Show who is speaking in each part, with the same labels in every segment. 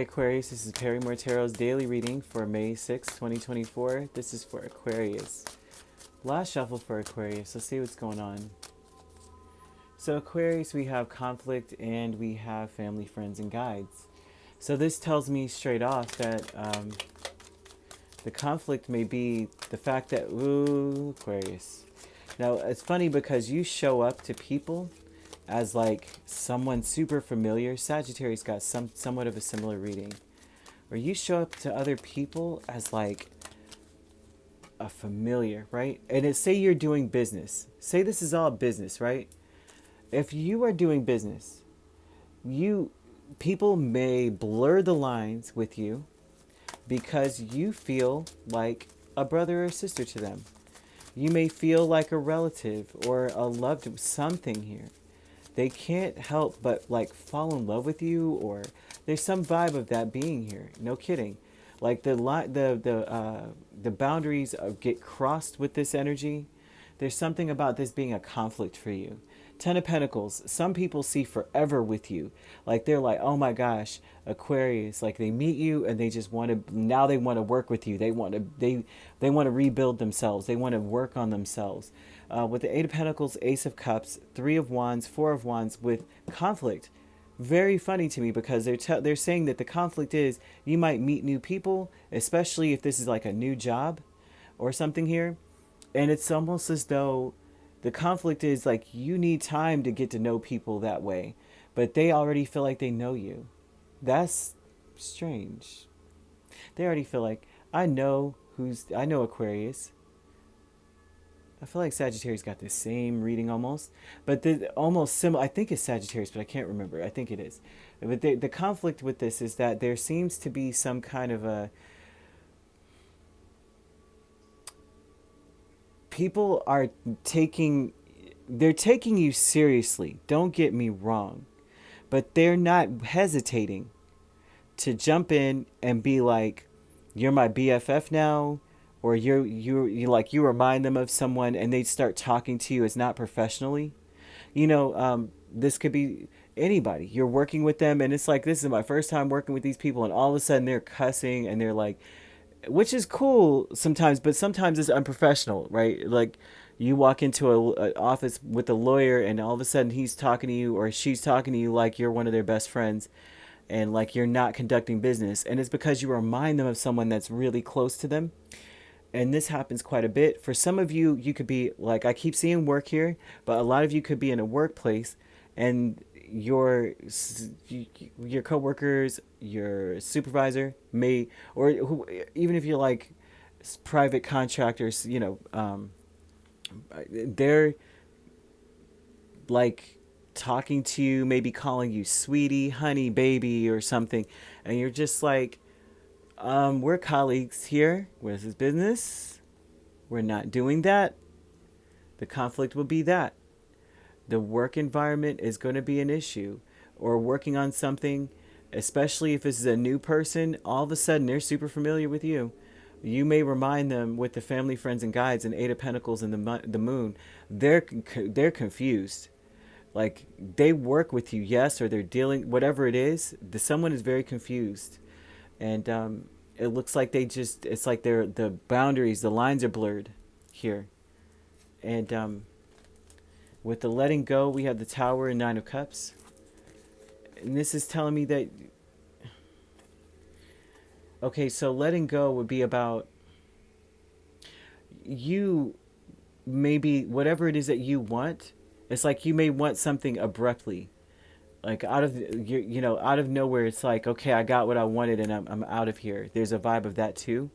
Speaker 1: Aquarius, this is Perrymore Tarot's daily reading for May 6, 2024. This is for Aquarius. Last shuffle for Aquarius. Let's see what's going on. So Aquarius, we have conflict and we have family, friends, and guides. So this tells me straight off that the conflict may be the fact that, ooh, Aquarius. Now, it's funny because you show up to people as like someone super familiar. Sagittarius got somewhat of a similar reading. Or you show up to other people as like a familiar, right? And say you're doing business. Say this is all business, right? If you are doing business, people may blur the lines with you because you feel like a brother or sister to them. You may feel like a relative or a loved something here. They can't help but like fall in love with you, or there's some vibe of that being here. No kidding. Like the boundaries get crossed with this energy. There's something about this being a conflict for you. Ten of Pentacles. Some people see forever with you. Like they're like, oh my gosh, Aquarius. Like they meet you and they just want to. Now they want to work with you. They want to. They want to rebuild themselves. They want to work on themselves. With the Eight of Pentacles, Ace of Cups, Three of Wands, Four of Wands with conflict. Very funny to me because they're saying that the conflict is you might meet new people, especially if this is like a new job or something here. And it's almost as though the conflict is like you need time to get to know people that way, but they already feel like they know you. That's strange. They already feel like I know Aquarius. I feel like Sagittarius got the same reading almost, but almost similar. I think it's Sagittarius, but I can't remember. I think it is. But the conflict with this is that there seems to be some kind of a people are they're taking you seriously. Don't get me wrong, but they're not hesitating to jump in and be like, "You're my BFF now," or you remind them of someone and they start talking to you as not professionally. This could be anybody. You're working with them and it's like, this is my first time working with these people, and all of a sudden they're cussing and they're like, which is cool sometimes, but sometimes it's unprofessional, right? Like you walk into an office with a lawyer and all of a sudden he's talking to you or she's talking to you like you're one of their best friends and like you're not conducting business. And it's because you remind them of someone that's really close to them. And this happens quite a bit. For some of you, you could be like, I keep seeing work here, but a lot of you could be in a workplace and your coworkers, your supervisor may, or even if you're like private contractors, they're like talking to you, maybe calling you sweetie, honey, baby, or something, and you're just like, we're colleagues here. Where's this business? We're not doing that. The conflict will be that the work environment is going to be an issue, or working on something, especially if this is a new person, all of a sudden they're super familiar with you. You may remind them with the family, friends, and guides and Eight of Pentacles and the moon. They're confused. Like they work with you, yes, or they're dealing, whatever it is, someone is very confused. And it looks like it's like the boundaries, the lines are blurred here. And with the letting go, we have the Tower and Nine of Cups. And this is telling me that, okay, so letting go would be about you, maybe whatever it is that you want. It's like you may want something abruptly, like out of nowhere. It's like, okay, I got what I wanted and I'm out of here. There's a vibe of that too.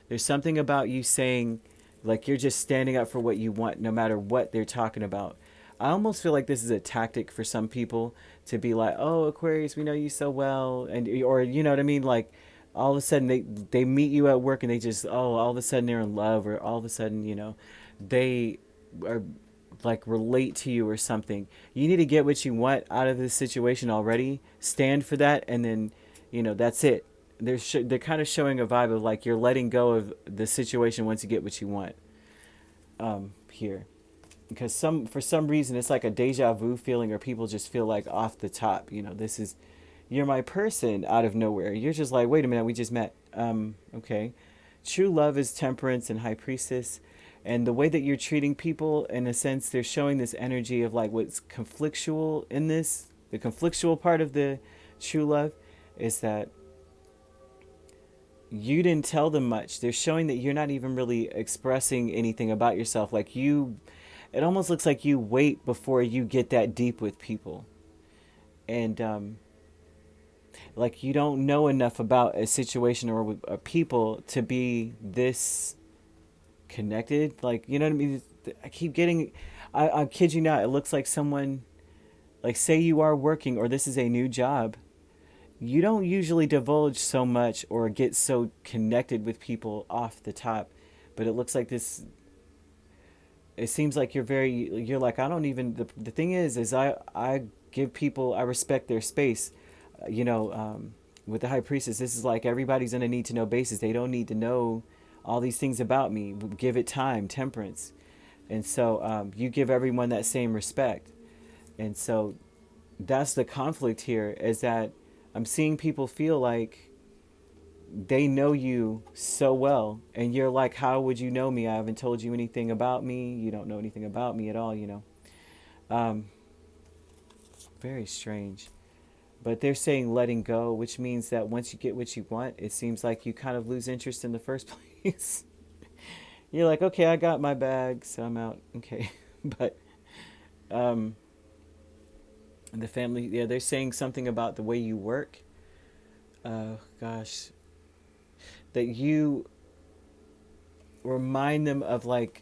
Speaker 1: There's something about you saying, like you're just standing up for what you want no matter what they're talking about. I almost feel like this is a tactic for some people to be like, oh, Aquarius, we know you so well. And, or, you know what I mean? Like all of a sudden they meet you at work and they just, all of a sudden they're in love, or all of a sudden, they are like relate to you or something. You need to get what you want out of this situation already. Stand for that. And then, that's it. They're kind of showing a vibe of like you're letting go of the situation once you get what you want here. Because for some reason it's like a deja vu feeling, or people just feel like off the top, this is you're my person out of nowhere. You're just like, wait a minute, we just met. Okay. True love is temperance and high priestess. And the way that you're treating people, in a sense, they're showing this energy of like what's conflictual in this. The conflictual part of the true love is that you didn't tell them much. They're showing that you're not even really expressing anything about yourself. Like you, it almost looks like you wait before you get that deep with people. And like you don't know enough about a situation or people to be this connected. Like, you know what I mean? I keep getting, I kid you not, it looks like someone, like say you are working or this is a new job. You don't usually divulge so much or get so connected with people off the top, but it looks like this, it seems like you're like, I don't even, the thing is I give people, I respect their space. You know, with the high priestess, this is like everybody's on a need to know basis. They don't need to know all these things about me. Give it time, temperance. And so you give everyone that same respect. And so that's the conflict here, is that I'm seeing people feel like they know you so well. And you're like, how would you know me? I haven't told you anything about me. You don't know anything about me at all, you know. Um, Very strange. But they're saying letting go, which means that once you get what you want, it seems like you kind of lose interest in the first place. You're like, okay, I got my bag, so I'm out. Okay. But um, the family, yeah, they're saying something about the way you work. Gosh, that you remind them of like,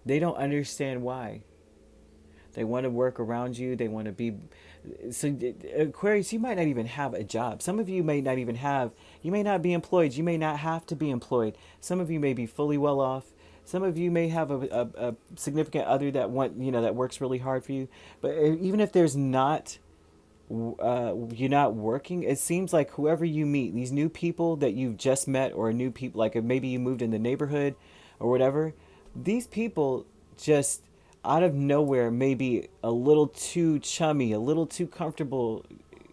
Speaker 1: they don't understand why. They want to work around you. They want to be. So, Aquarius, you might not even have a job. Some of you may not even have. You may not be employed. You may not have to be employed. Some of you may be fully well off. Some of you may have a significant other that that works really hard for you. But even if there's not, you're not working. It seems like whoever you meet, these new people that you've just met, or new people, like maybe you moved in the neighborhood, or whatever. These people just out of nowhere maybe a little too chummy, a little too comfortable,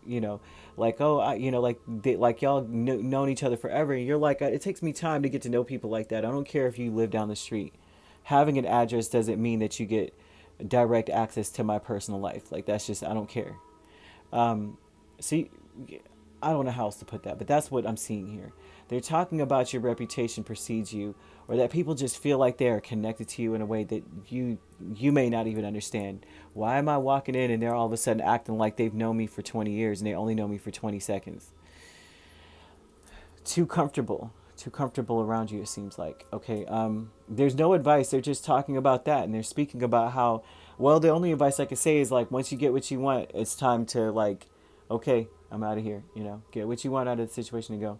Speaker 1: you know, like, oh, like like y'all known each other forever, and you're like, it takes me time to get to know people like that. I don't care if you live down the street. Having an address doesn't mean that you get direct access to my personal life. Like that's just, I don't care. Um, See, I don't know how else to put that, but that's what I'm seeing here. They're talking about your reputation precedes you, or that people just feel like they are connected to you in a way that you may not even understand. Why am I walking in and they're all of a sudden acting like they've known me for 20 years and they only know me for 20 seconds? Too comfortable around you, it seems like. Okay, there's no advice. They're just talking about that, and they're speaking about how, well, the only advice I could say is like, once you get what you want, it's time to like, okay, I'm out of here. You know, get what you want out of the situation and go.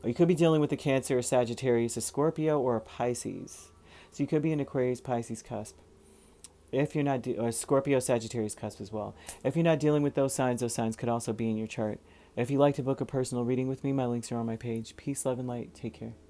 Speaker 1: Or you could be dealing with a Cancer, a Sagittarius, a Scorpio, or a Pisces. So you could be an Aquarius, Pisces cusp. If you're not, or Scorpio, Sagittarius cusp as well. If you're not dealing with those signs could also be in your chart. If you'd like to book a personal reading with me, my links are on my page. Peace, love, and light. Take care.